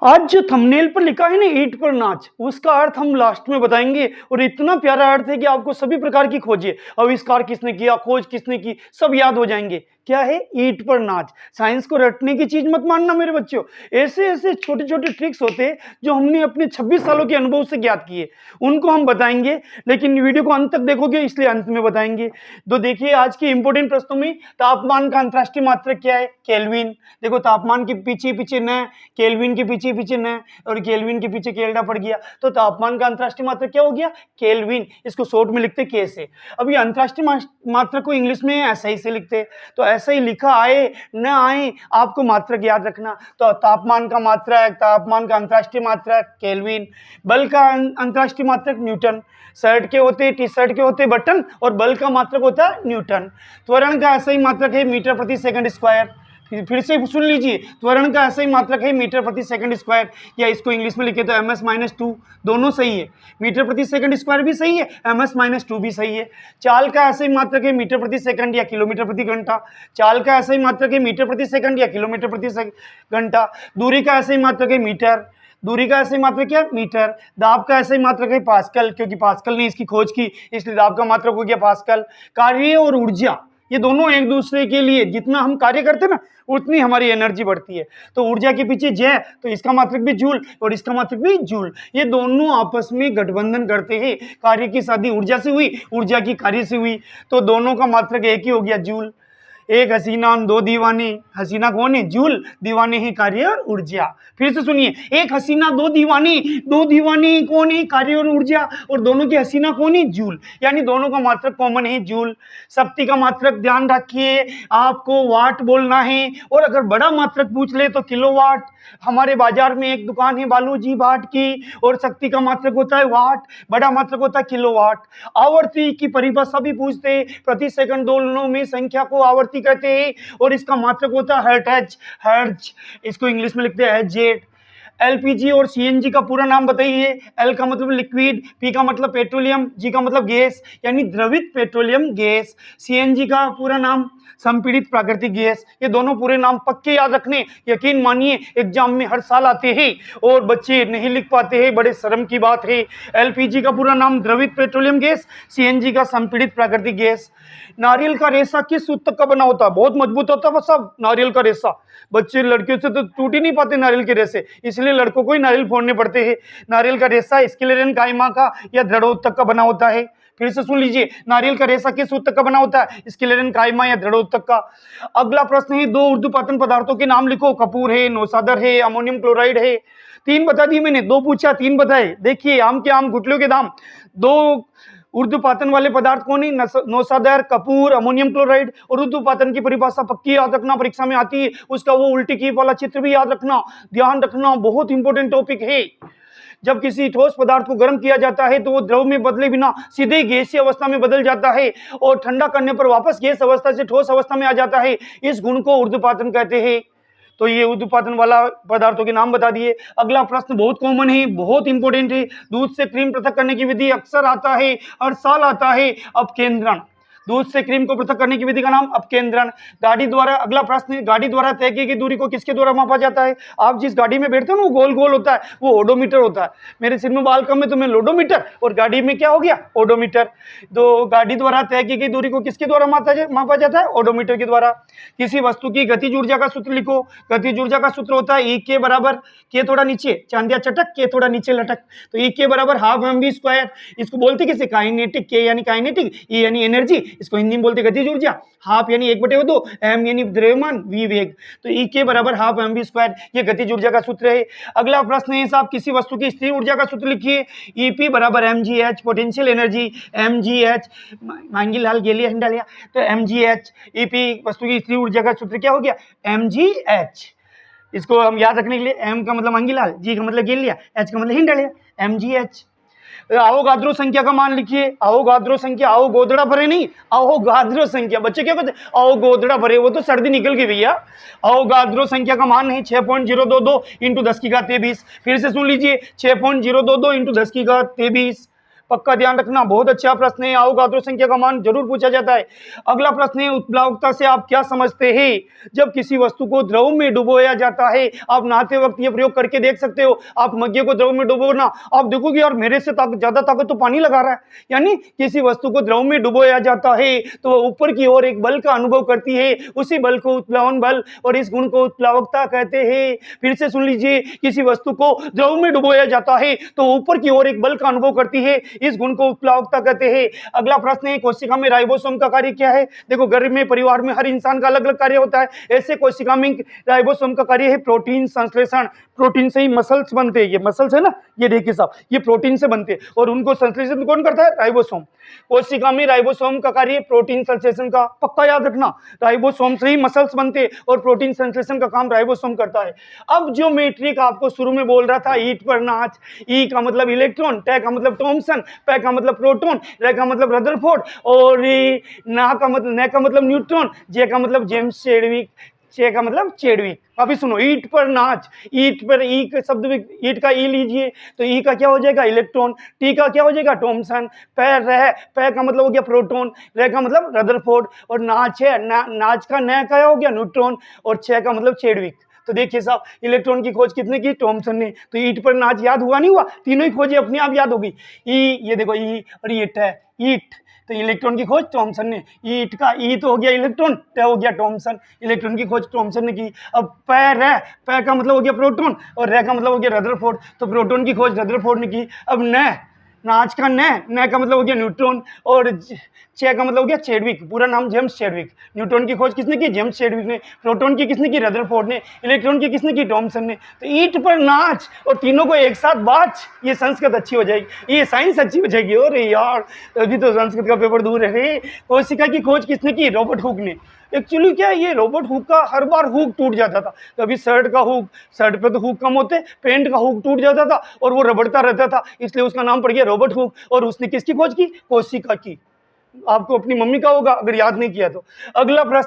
आज जो थंबनेल पर लिखा है ना ईंट पर नाच, उसका अर्थ हम लास्ट में बताएंगे। और इतना प्यारा अर्थ है कि आपको सभी प्रकार की खोजें, आविष्कार किसने किया, खोज किसने की, सब याद हो जाएंगे। क्या है? ईंट पर नाच। साइंस को रटने की चीज मत मानना मेरे बच्चों। ऐसे ऐसे छोटे छोटे ट्रिक्स होते हैं जो हमने अपने 26 सालों के अनुभव से ज्ञात किए, उनको हम बताएंगे। लेकिन वीडियो को अंत तक देखोगे, इसलिए अंत में बताएंगे। तो देखिए आज के इंपोर्टेंट प्रश्नों में तापमान का अंतरराष्ट्रीय मात्रक क्या है? केल्विन। देखो तापमान के पीछे पीछे न, केल्विन के पीछे पीछे न, और केल्विन के पीछे केल्डा पड़ गया, तो तापमान का अंतरराष्ट्रीय मात्रक क्या हो गया? केल्विन। इसको शॉर्ट में लिखते के से। अभी अंतरराष्ट्रीय मात्रक को इंग्लिश में ऐसा ही से लिखते, तो ऐसा ही लिखा आए न आए, आपको मात्रक याद रखना। तो तापमान का मात्रक, तापमान का अंतरराष्ट्रीय मात्रक केल्विन। बल का अंतरराष्ट्रीय मात्रक न्यूटन। शर्ट के होते, टी शर्ट के होते बटन, और बल का मात्रक होता है न्यूटन। त्वरण का ऐसा ही मात्रक है मीटर प्रति सेकंड स्क्वायर। फिर से सुन लीजिए, त्वरण का ऐसा ही मात्रक है मीटर प्रति सेकंड स्क्वायर, या इसको इंग्लिश में लिखे तो ms-2, दोनों सही है। मीटर प्रति सेकंड स्क्वायर भी सही है, ms-2 भी सही है। चाल का ऐसा ही मात्रक है मीटर प्रति सेकंड या किलोमीटर प्रति घंटा। चाल का ऐसा ही मात्रक है मीटर प्रति सेकंड या किलोमीटर प्रति घंटा। दूरी का ऐसा ही मात्रक है मीटर। दूरी का ऐसे ही मात्रक क्या? मीटर। दाब का ऐसे ही मात्रक है पास्कल, क्योंकि पास्कल ने इसकी खोज की, इसलिए दाब का मात्रक हो गया पास्कल। कार्य और ऊर्जा, ये दोनों एक दूसरे के लिए, जितना हम कार्य करते हैं ना उतनी हमारी एनर्जी बढ़ती है। तो ऊर्जा के पीछे जय, तो इसका मात्रक भी जूल और इसका मात्रक भी जूल। ये दोनों आपस में गठबंधन करते हैं। कार्य की शादी ऊर्जा से हुई, ऊर्जा की कार्य से हुई, तो दोनों का मात्रक एक ही हो गया, जूल। एक हसीना दो दीवाने, हसीना कौन है? जूल। दीवाने हैं कार्य और ऊर्जा। फिर से सुनिए, एक हसीना दो दीवाने, दो दीवाने कौन है? कार्य और ऊर्जा, और दोनों की हसीना कौन है? जूल। यानी दोनों का मात्रक कॉमन है, जूल। शक्ति का मात्रक ध्यान रखिए, आपको वाट बोलना है, और अगर बड़ा मात्रक पूछ ले तो किलोवाट। हमारे बाजार में एक दुकान है बालूजी भाट की, और शक्ति का मात्रक होता है वाट, बड़ा मात्रक होता है किलोवाट। आवर्ती की परिभाषा भी पूछते, प्रति सेकंड दोलनों में संख्या को आवर्ती कहते हैं, और इसका मात्रक होता है हर्ट्ज, हर्ट्ज। इसको इंग्लिश में लिखते हैं जेट। एलपीजी और सीएनजी का पूरा नाम बताइए। एल का मतलब लिक्विड, पी का मतलब पेट्रोलियम, जी का मतलब गैस, यानी द्रवित पेट्रोलियम गैस। सीएनजी का पूरा नाम संपीड़ित प्राकृतिक गैस। ये दोनों पूरे नाम पक्के याद रखने, यकीन मानिए एग्जाम में हर साल आते हैं और बच्चे नहीं लिख पाते हैं, बड़े शर्म की बात है। एलपीजी का पूरा नाम द्रवित पेट्रोलियम गैस, सीएनजी का संपीड़ित प्राकृतिक गैस। नारियल का रेशा किस ऊतक का बना होता है? बहुत मजबूत होता है वो सब, नारियल का रेशा। बच्चे लड़कियों से तो टूट ही नहीं पाते नारियल के रेशे, इसलिए लड़कों को ही नारियल फोड़ने पड़ते हैं। नारियल का रेशा स्क्लेरन कायमा का या दृढ़ ऊतक का बना होता है। फिर से सुन लीजिए, नारियल का रेशा किस ऊतक का बना होता है? स्क्लेरन कायमा या दृढ़ ऊतक का। अगला प्रश्न है, दो ऊर्ध्वपातन पदार्थों के नाम लिखो। कपूर है, नौसादर है, अमोनियम क्लोराइड है। तीन बता दिए मैंने, दो पूछा तीन बताए। देखिए आम के आम गुटलियों के दाम। दो ऊर्ध्वपातन वाले पदार्थ कौन है? नौसादर, कपूर, अमोनियम क्लोराइड। और ऊर्ध्वपातन की परिभाषा पक्की याद रखना, परीक्षा में आती है। उसका वो उल्टी कीप वाला चित्र भी याद रखना, ध्यान रखना, बहुत इंपॉर्टेंट टॉपिक है। जब किसी ठोस पदार्थ को गर्म किया जाता है तो वो द्रव में बदले बिना सीधे गैसीय अवस्था में बदल जाता है, और ठंडा करने पर वापस गैस अवस्था से ठोस अवस्था में आ जाता है। इस गुण को ऊर्ध्वपातन कहते हैं। तो ये ऊर्ध्वपातन वाला पदार्थों के नाम बता दिए। अगला प्रश्न बहुत कॉमन है, बहुत इंपॉर्टेंट है। दूध से क्रीम पृथक करने की विधि अक्सर आता है, हर साल आता है, अपकेंद्रण। दूध से क्रीम को पृथक करने की विधि का नाम अपकेंद्रण। गाड़ी द्वारा, अगला प्रश्न है, गाड़ी द्वारा तय की गई दूरी को किसके द्वारा मापा जाता है? आप जिस गाड़ी में बैठते हो ना वो गोल गोल होता है, वो ओडोमीटर होता है। मेरे सिर में बाल कम है तो मैं लोडोमीटर, और गाड़ी में क्या हो गया? ओडोमीटर। तो गाड़ी द्वारा तय की गई दूरी को किसके द्वारा मापा जाता है? ओडोमीटर के द्वारा। किसी वस्तु की गतिज ऊर्जा का सूत्र लिखो। गतिज ऊर्जा का सूत्र होता है ई के बराबर, के थोड़ा नीचे चांदिया चटक, के थोड़ा नीचे लटक। तो ई के बराबर हाफ mv स्क्वायर। इसको बोलते किसे? काइनेटिक। के यानी काइनेटिक, ई यानी एनर्जी, इसको हिंदी में बोलते गतिज ऊर्जा। हाफ यानी 1/2, एम यानी द्रव्यमान, वी वेग। तो ई के बराबर हाफ mv स्क्वायर, ये गतिज ऊर्जा का सूत्र है। अगला प्रश्न है साहब, किसी वस्तु की स्थिर ऊर्जा का सूत्र लिखिए। ईपी बराबर mgh, पोटेंशियल एनर्जी mgh, मांगी लाल गेलिया हिंडालिया, तो mgh। ईपी वस्तु की स्थिर ऊर्जा का सूत्र क्या हो गया? mgh। इसको हम याद रखने के लिए, m का मतलब मांगी लाल, g का मतलब गेलिया, h का मतलब हिंडालिया, mgh। अवोगाद्रो संख्या का मान लिखिए। अवोगाद्रो संख्या, आओ गोदड़ा भरे नहीं, अवोगाद्रो संख्या। बच्चे क्या कहते हैं? आओ गोदड़ा भरे, वो तो सर्दी निकल गई भैया। अवोगाद्रो संख्या का मान है 6.022 × 10 की घात 23। फिर से सुन लीजिए, 6.022 × 10 की घात 23। पक्का ध्यान रखना, बहुत अच्छा प्रश्न है। अवगाद्रो संख्या का मान जरूर पूछा जाता है। अगला प्रश्न है, उत्प्लावकता से आप क्या समझते हैं? जब किसी वस्तु को द्रव में डुबोया जाता है, आप नहाते वक्त ये प्रयोग करके देख सकते हो। आप मग्गे को द्रव में डुबोना, आप देखोगे यार मेरे से ज्यादा ताकत तो पानी लगा रहा है। यानी किसी वस्तु को द्रव में डुबोया जाता है तो वह ऊपर की ओर एक बल का अनुभव करती है, उसी बल को उत्प्लावन बल और इस गुण को उत्प्लावकता कहते हैं। फिर से सुन लीजिए, किसी वस्तु को द्रव में डुबोया जाता है तो ऊपर की ओर एक बल का अनुभव करती है, इस गुण को उत्प्लावकता कहते हैं। अगला प्रश्न है, कोशिका में राइबोसोम का कार्य क्या है? देखो, गर्भ में परिवार में हर इंसान का अलग अलग कार्य होता है। ऐसे कोशिका में राइबोसोम का कार्य है प्रोटीन संश्लेषण। प्रोटीन से ही मसल्स बनते हैं, ये मसल्स है ना, ये देखिए साहब, ये प्रोटीन से बनते हैं और उनको संश्लेषण कौन करता है? राइबोसोम। कोशिका में राइबोसोम का कार्य प्रोटीन संश्लेषण का, पक्का याद रखना, राइबोसोम से ही मसल्स बनते हैं और प्रोटीन संश्लेषण का काम राइबोसोम करता है। अब जो मैट्रिक आपको शुरू में बोल रहा था, ईट पर नाच, ई का मतलब इलेक्ट्रॉन, टे का मतलब थॉमसन, पै का मतलब प्रोटॉन, रे का मतलब रदरफोर्ड और ना का मतलब न्यूट्रॉन, जे का मतलब जेम्स चैडविक, चे का मतलब चैडविक। अभी सुनो, ईट पर नाच, ईट पर ई का शब्द, ईट का ई लीजिए तो ई का क्या हो जाएगा? इलेक्ट्रॉन, टी का क्या हो जाएगा? थॉमसन, पै का मतलब हो गया प्रोटॉन, रे का मतलब रदरफोर्ड और नाच है, नाच का न क्या हो गया? न्यूट्रॉन और छह का मतलब चैडविक। तो देखिए साहब, इलेक्ट्रॉन की खोज कितने की? थॉमसन ने। तो ईट पर नाच याद हुआ नहीं हुआ? तीनों ही खोजें अपने आप याद होगी। ई, ये देखो ई और ये ट, ईट, तो इलेक्ट्रॉन की खोज थॉमसन ने। ईट का ई तो हो गया इलेक्ट्रॉन, ट हो गया थॉमसन, इलेक्ट्रॉन की खोज थॉमसन ने की। अब पै का मतलब हो गया प्रोटॉन और रे का मतलब हो गया रदरफोर्ड, तो प्रोटॉन की खोज रदरफोर्ड ने की। अब नाच का न का मतलब हो गया न्यूट्रॉन और चे का मतलब हो गया चैडविक, पूरा नाम जेम्स चैडविक। न्यूट्रॉन की खोज किसने की? जेम्स चैडविक ने। प्रोटॉन की किसने की? रदरफोर्ड ने। इलेक्ट्रॉन की किसने की? थॉमसन ने। तो ईट पर नाच और तीनों को एक साथ बाच, ये संस्कृत अच्छी हो जाएगी, ये साइंस अच्छी हो जाएगी। अरे यार, अभी तो संस्कृत का पेपर दूर है रे। कोशिका की खोज किसने की? रॉबर्ट हुक ने। एक्चुअली क्या है, ये रॉबर्ट हुक का हर बार हुक टूट जाता था। कभी शर्ट का हुक, शर्ट पे तो हुक कम होते, पैंट का हुक टूट जाता था और वो रबड़ता रहता था, इसलिए उसका नाम पड़ गया रॉबर्ट हुक। और उसने किसकी खोज की? कोशिका की। आपको अपनी मम्मी का होगा अगर याद नहीं किया तो। अगला प्रश्न